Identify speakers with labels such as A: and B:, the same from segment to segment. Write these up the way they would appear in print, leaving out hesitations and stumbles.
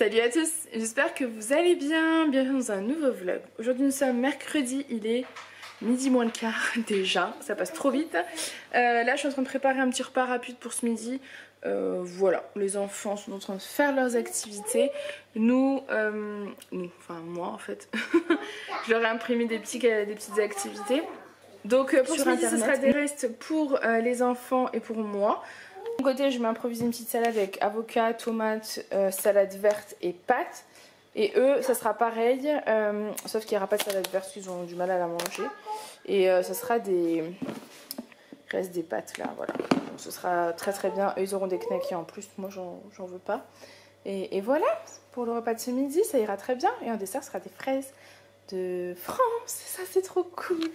A: Salut à tous, j'espère que vous allez bien, bienvenue dans un nouveau vlog. Aujourd'hui nous sommes mercredi, il est midi moins le quart déjà, ça passe trop vite. Là je suis en train de préparer un petit repas rapide pour ce midi. Voilà, les enfants sont en train de faire leurs activités. Enfin moi en fait, je leur ai imprimé des petites activités. Donc pour ce midi ce sera des restes pour les enfants et pour moi. De mon côté je m'improvise une petite salade avec avocat, tomate, salade verte et pâtes. Et eux ça sera pareil, sauf qu'il n'y aura pas de salade verte parce qu'ils ont du mal à la manger. Et ça sera des... Il reste des pâtes là, voilà. Donc, ce sera très très bien. Eux ils auront des knackis en plus, moi j'en veux pas. Et voilà, pour le repas de ce midi ça ira très bien. Et un dessert sera des fraises de France. Ça c'est trop cool.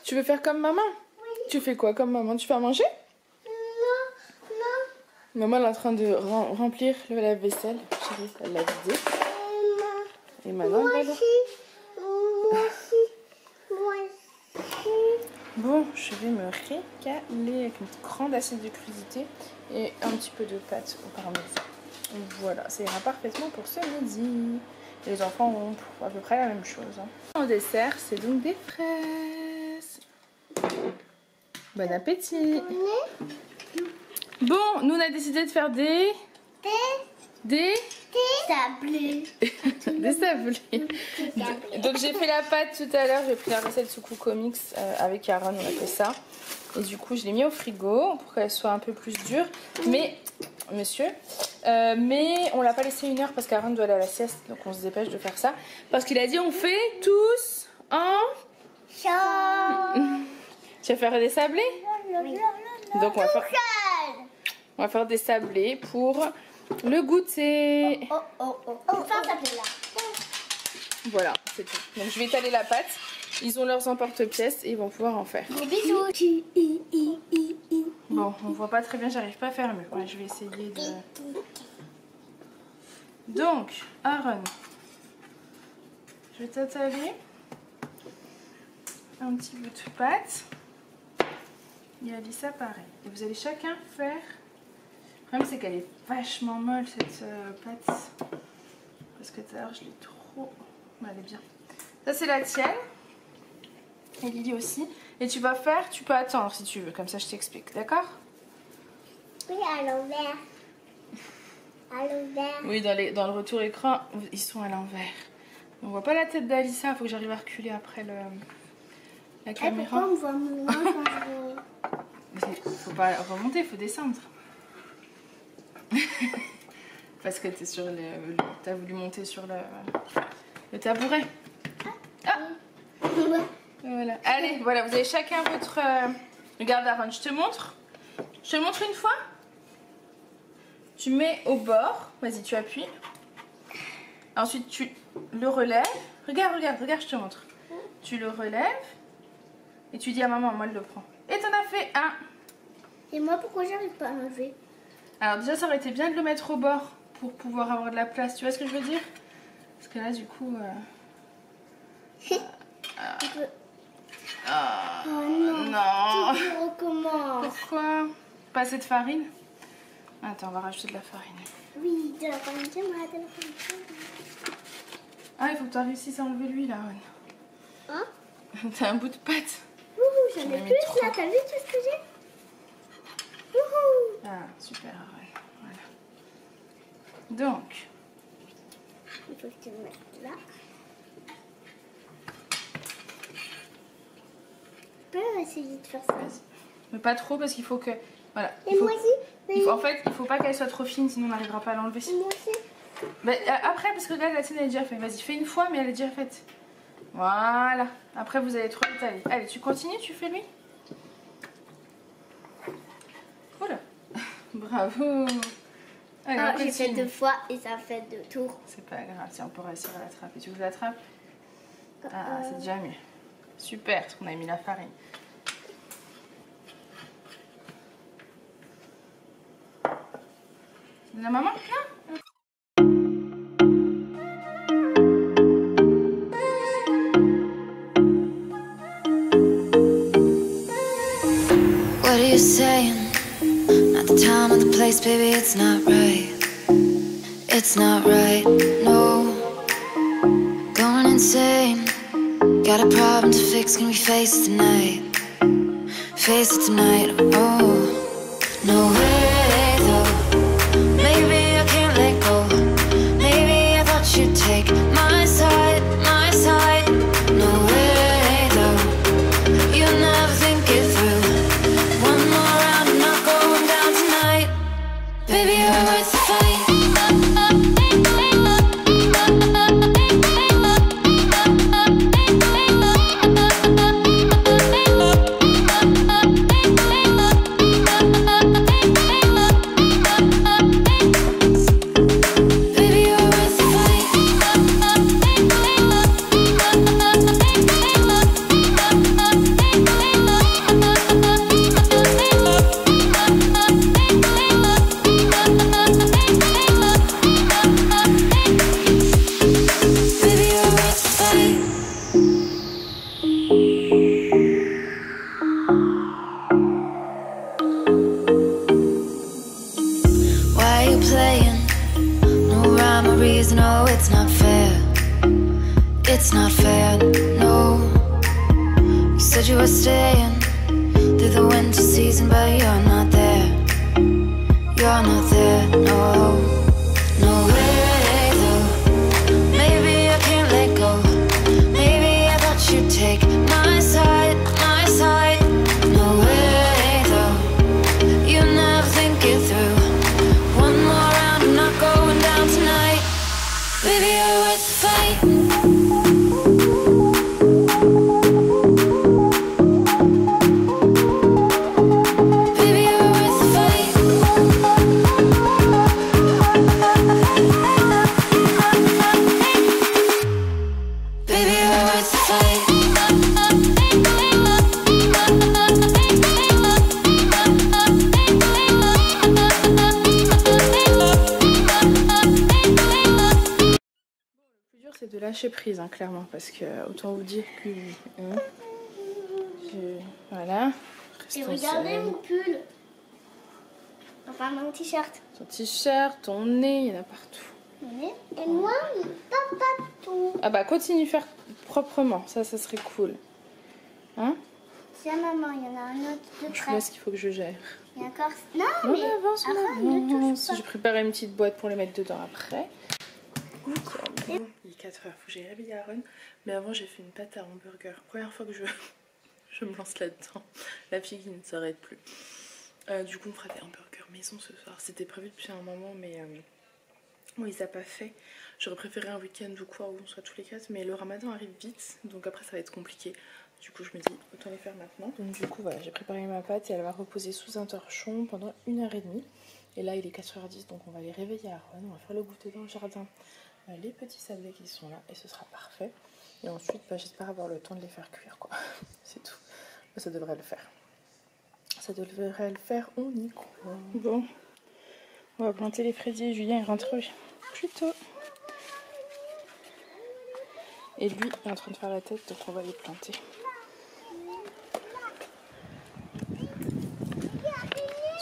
A: Tu veux faire comme maman? Oui. Tu fais quoi comme maman? Tu fais à manger? Non. Maman elle est en train de remplir le lave-vaisselle. Chérie, elle l'a vidé. Et maintenant moi aussi. Bon, je vais me régaler avec une grande assiette de crudité et un petit peu de pâte au parmesan. Voilà, ça ira parfaitement pour ce midi. Et les enfants ont à peu près la même chose. En dessert, c'est donc des fraises. Bon appétit. Bon, nous on a décidé de faire des
B: sablés.
A: Des sablés. Donc j'ai fait la pâte tout à l'heure, j'ai pris la recette sous Comics avec Aaron, on a fait ça. Et du coup je l'ai mis au frigo pour qu'elle soit un peu plus dure. Mais, mais on l'a pas laissé 1 heure parce qu'Aaron doit aller à la sieste. Donc on se dépêche de faire ça. Parce qu'il a dit on fait tous en... Tu vas faire des sablés?
B: Oui.
A: Donc on va faire des sablés pour le goûter.
B: Enfin, ça plaît là.
A: Voilà, c'est tout. Donc je vais étaler la pâte. Ils ont leurs emporte-pièces et ils vont pouvoir en faire.
B: Des bisous.
A: Bon, on voit pas très bien, j'arrive pas à faire mieux. Ouais, je vais essayer de... Donc, Aaron, je vais t'étaler un petit bout de pâte. Et Alissa pareil. Et vous allez chacun faire... Le problème c'est qu'elle est vachement molle cette pâte. Parce que tout à l'heure je l'ai trop... Ouais, elle est bien. Ça c'est la tienne. Et Lily aussi. Et tu vas faire, tu peux attendre si tu veux. Comme ça je t'explique, d'accord?
B: Oui, à l'envers. À l'envers.
A: Oui, dans le retour écran, ils sont à l'envers. On voit pas la tête d'Alissa, il faut que j'arrive à reculer après la caméra.
B: Pourquoi on voit moins quand
A: Faut pas remonter, il faut descendre. Parce que t'es sur t'as voulu monter sur le tabouret. Ah. Voilà. Allez, voilà, vous avez chacun votre... Regarde Aaron, je te montre. Je te le montre une fois. Tu mets au bord. Vas-y, tu appuies. Ensuite, tu le relèves. Regarde, je te montre. Tu le relèves. Et tu dis à maman, moi, elle le prend. Et t'en as fait un.
B: Et moi, pourquoi j'arrive pas à l'enlever?
A: Alors déjà, ça aurait été bien de le mettre au bord pour pouvoir avoir de la place. Tu vois ce que je veux dire? Parce que là, du coup...
B: Oh non. Tu recommences.
A: Pourquoi? Pas assez de farine? Attends, on va rajouter de la farine.
B: Oui, de la farine.
A: Ah, il faut que tu réussisses à enlever l'huile, Aaron.
B: Hein?
A: T'as un bout de pâte.
B: J'en ai plus là, t'as vu tout ce que j'ai?
A: Ah, super, Aaron. Voilà. Donc.
B: Il faut que tu le mettes là. Je peux essayer de faire ça.
A: Mais pas trop parce qu'il faut que... Voilà.
B: Et moi aussi.
A: En fait, il faut pas qu'elle soit trop fine, sinon on n'arrivera pas à l'enlever.
B: Moi aussi.
A: Mais après, parce que là, la tienne elle est déjà faite. Vas-y, fais une fois, mais elle est déjà faite. Voilà. Après, vous allez trop étaler. Allez, tu continues, tu fais lui. Bravo. Allez,
B: Ah, j'ai fait 2 fois et ça fait 2 tours.
A: C'est pas grave, si on peut réussir à l'attraper. Tu veux que je l'attrape? Ah, c'est déjà mieux. Super, parce qu'on a mis la farine. La maman? Non.
C: What are you saying? Not the time or the place, baby, it's not right. It's not right, no. Going insane. Got a problem to fix, can we face it tonight? Face it tonight, oh. No way, though. Maybe I can't let go. Maybe I thought you'd take my side, my side. No way, though. You never think it through. One more round, I'm not going down tonight. Baby, you're worth the fight. No, it's not fair. It's not fair, no. You said you were staying through the winter season, but you're not there. You're not there, no. No way, though. Maybe I can't let go. Maybe I thought you'd take my side, my side. No way, though. You never think it through. One more round, I'm not going down tonight. Baby, you're worth the fight. Baby, you're worth the fight. Baby, you're worth the fight.
A: C'est de lâcher prise, hein, clairement, parce que autant vous dire que voilà.
B: Et regardez mon pull. Enfin mon t-shirt.
A: Ton t-shirt, ton nez, il y en a partout.
B: Mon nez. Et moi, pas partout.
A: Ah bah continue de faire proprement, ça serait cool. Hein?
B: Tiens maman, il y en a un autre de
A: Je
B: près.
A: pense qu'il faut que je gère.
B: Il y a encore... Non,
A: Non,
B: mais
A: avance,
B: arrête, ne touche pas.
A: j'ai préparé une petite boîte pour les mettre dedans après. Bon, il est 4h, faut que j'aille réveiller Aaron. Mais avant, j'ai fait une pâte à hamburger. Première fois que je me lance là-dedans. La fille qui ne s'arrête plus. Du coup, on fera des hamburgers maison ce soir. C'était prévu depuis un moment, mais bon, ils n'ont pas fait. J'aurais préféré un week-end ou quoi où on soit tous les 4. Mais le ramadan arrive vite, donc après, ça va être compliqué. Du coup, je me dis, autant les faire maintenant. Donc, du coup, voilà, j'ai préparé ma pâte et elle va reposer sous un torchon pendant 1h30. Et là, il est 4h10, donc on va les réveiller Aaron. On va faire le goûter dans le jardin. Les petits sablés qui sont là et ce sera parfait. Et ensuite bah, j'espère avoir le temps de les faire cuire quoi. C'est tout. Ça devrait le faire. Ça devrait le faire, on y croit. Bon, on va planter les fraisiers. Julien est rentré plus tôt. Et lui est en train de faire la tête, donc on va les planter.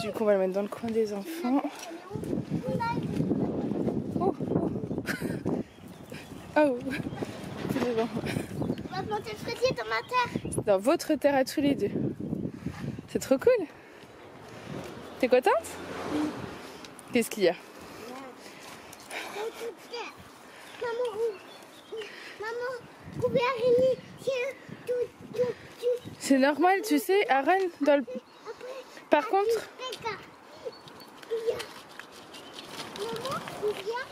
A: Du coup on va le mettre dans le coin des enfants. Oh, plus devant.
B: On va planter le fraisier dans ma terre.
A: Dans votre terre à tous les deux. C'est trop cool. T'es contente? Oui. Qu'est-ce qu'il y a?
B: Maman, pouvez arrêter. Tiens, tout.
A: C'est normal, tu sais, Aaron, dans le... Par contre...
B: Maman, viens.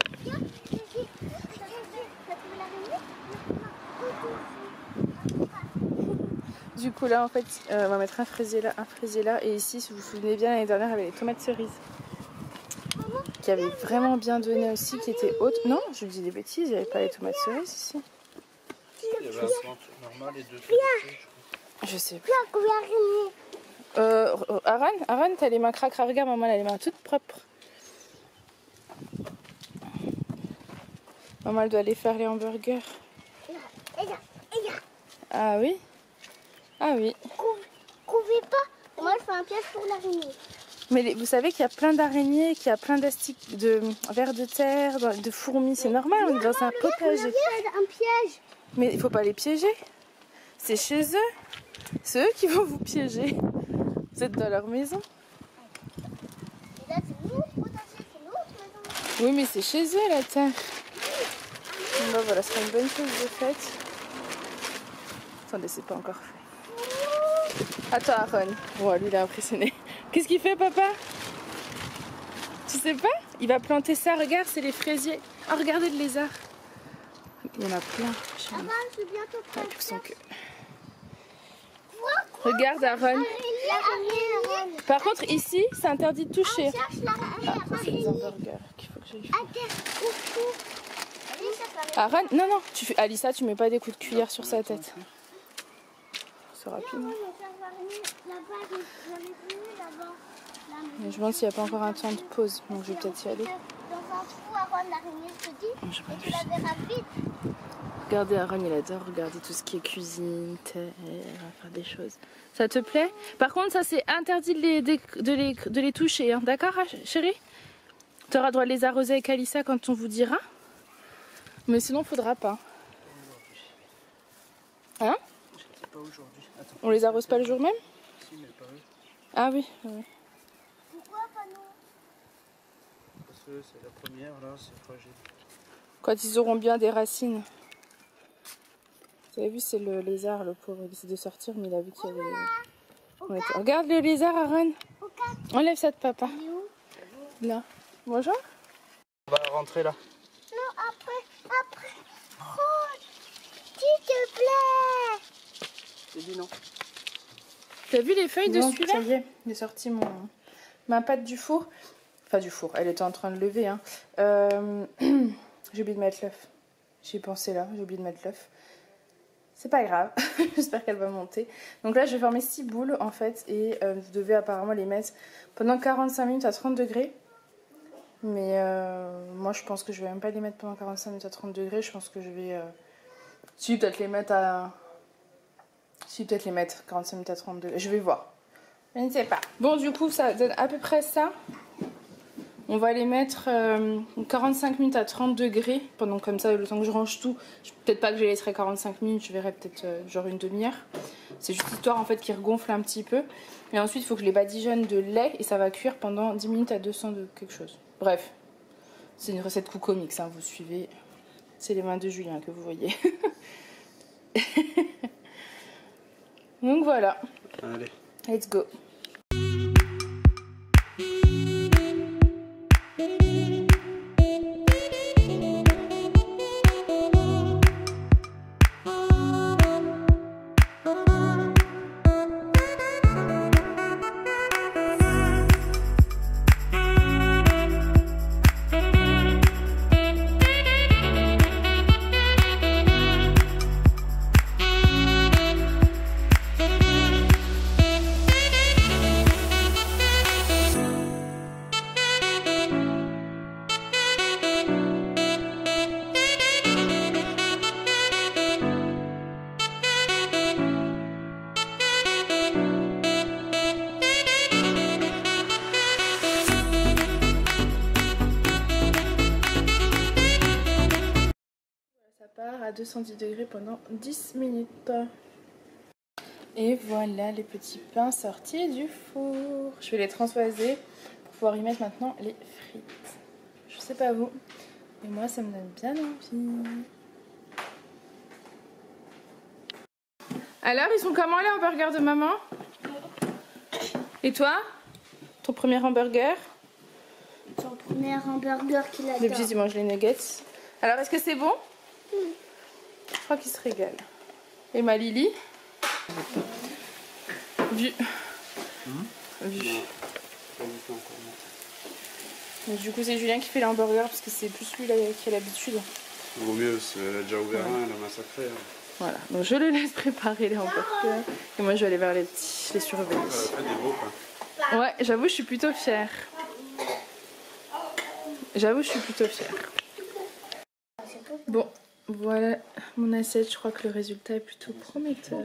A: Du coup là en fait on va mettre un fraisier là et ici si vous vous souvenez bien l'année dernière il y avait les tomates cerises. qui avait vraiment bien donné aussi, qui était haute. Non, je dis des bêtises, il n'y avait pas les tomates cerises ici.
D: Il y avait un plante normal et 2 qualités.
A: Je sais plus. Aaron, t'as les mains cracra, regarde, maman, elle a les mains toutes propres. Maman, elle doit aller faire les hamburgers. Ah oui? Ah oui.
B: Couvez pas. Moi, je fais un piège pour l'araignée.
A: Mais vous savez qu'il y a plein d'araignées, qu'il y a plein d'astiques, de vers de terre, de fourmis. C'est normal, on est dans un potager.
B: Un piège.
A: Mais il faut pas les piéger. C'est chez eux. C'est eux qui vont vous piéger. Vous êtes dans leur maison.
B: Et là, c'est notre potager, c'est notre maison.
A: Oui, mais c'est chez eux la terre. Bon, bah, voilà, ce sera une bonne chose de faite. Attendez, c'est pas encore fait. Attends, Aaron. Bon, lui, il est impressionné. Qu'est-ce qu'il fait, papa? Tu sais pas? Il va planter ça. Regarde, c'est les fraisiers. Ah, regardez le lézard. Il y en a plein.
B: Je suis bientôt prête.
A: Avec son queue. Regarde, Aaron. Par contre, ici, c'est interdit de toucher. Ah, c'est des hamburgers qu'il faut que j'aille faire. Aaron, non, non. Alissa, tu mets pas des coups de cuillère sur sa tête. C'est rapide. Mais je me demande s'il n'y a pas encore un temps de pause, donc je vais peut-être y aller.
B: Dans un trou, Aaron, l'araignée, je te dis,
A: Je
B: et tu la verras vite.
A: Regardez, Aaron, il adore regarder tout ce qui est cuisine, terre, faire des choses. Ça te plaît? Par contre, ça c'est interdit de les toucher, hein. D'accord, chérie? Tu auras droit de les arroser avec Alissa quand on vous dira. Mais sinon, faudra pas. Hein?
D: Pas aujourd'hui. Attends.
A: On les arrose pas le jour même?
D: Si, mais pas eux.
A: Ah oui, oui.
B: Pourquoi pas nous?
D: Parce que c'est la première, là, c'est fragile.
A: Quand ils auront bien des racines. Vous avez vu, c'est le lézard, le pauvre. Il essaie de sortir, mais il a vu qu'il y avait... Regarde le lézard, Aaron. Enlève ça de papa. Là. Bonjour.
D: On va rentrer là.
B: Non, après. Oh, s'il te plaît.
D: J'ai dit non.
A: T'as vu les feuilles de celui-là?
B: Ça y est,
A: j'ai sorti ma pâte du four. Enfin, du four. Elle était en train de lever. Hein. J'ai oublié de mettre l'œuf. J'y ai pensé là. J'ai oublié de mettre l'œuf. C'est pas grave. J'espère qu'elle va monter. Donc là, je vais faire mes 6 boules en fait. Et je devais apparemment les mettre pendant 45 minutes à 30 degrés. Mais moi, je pense que je vais même pas les mettre pendant 45 minutes à 30 degrés. Je pense que je vais... Si, peut-être les mettre à... Si, peut-être les mettre 45 minutes à 30 degrés. Je vais voir. Je ne sais pas. Bon, du coup, ça donne à peu près ça. On va les mettre 45 minutes à 30 degrés. Pendant comme ça, le temps que je range tout. Peut-être pas que je les laisserai 45 minutes. Je verrai peut-être genre une demi-heure. C'est juste histoire en fait qu'ils regonflent un petit peu. Et ensuite, il faut que je les badigeonne de lait. Et ça va cuire pendant 10 minutes à 200 de quelque chose. Bref. C'est une recette Coucomix, hein, vous suivez. C'est les mains de Julien que vous voyez. Donc voilà.
D: Allez.
A: Let's go. À 210 degrés pendant 10 minutes. Et voilà les petits pains sortis du four. Je vais les transvaser pour pouvoir y mettre maintenant les frites. Je sais pas vous, mais moi ça me donne bien envie. Alors, ils sont comment les hamburgers de maman? Et toi? Ton premier hamburger?
B: Son premier hamburger qu'il a.
A: Les petits, ils mangent les nuggets. Alors, est-ce que c'est bon? Je crois qu'il se régale. Et ma Lily? Vu. Donc, du coup c'est Julien qui fait les hamburgers parce que c'est plus lui là, qui a l'habitude.
D: Vaut mieux, parce qu'elle a déjà ouvert un, elle a massacré. Hein.
A: Voilà, donc je le laisse préparer les hamburgers. Et moi je vais aller vers les petits, les surveiller.
D: Elle a fait des beaux pains.
A: Ouais, j'avoue je suis plutôt fière. J'avoue je suis plutôt fière. Bon, voilà mon assiette, je crois que le résultat est plutôt prometteur.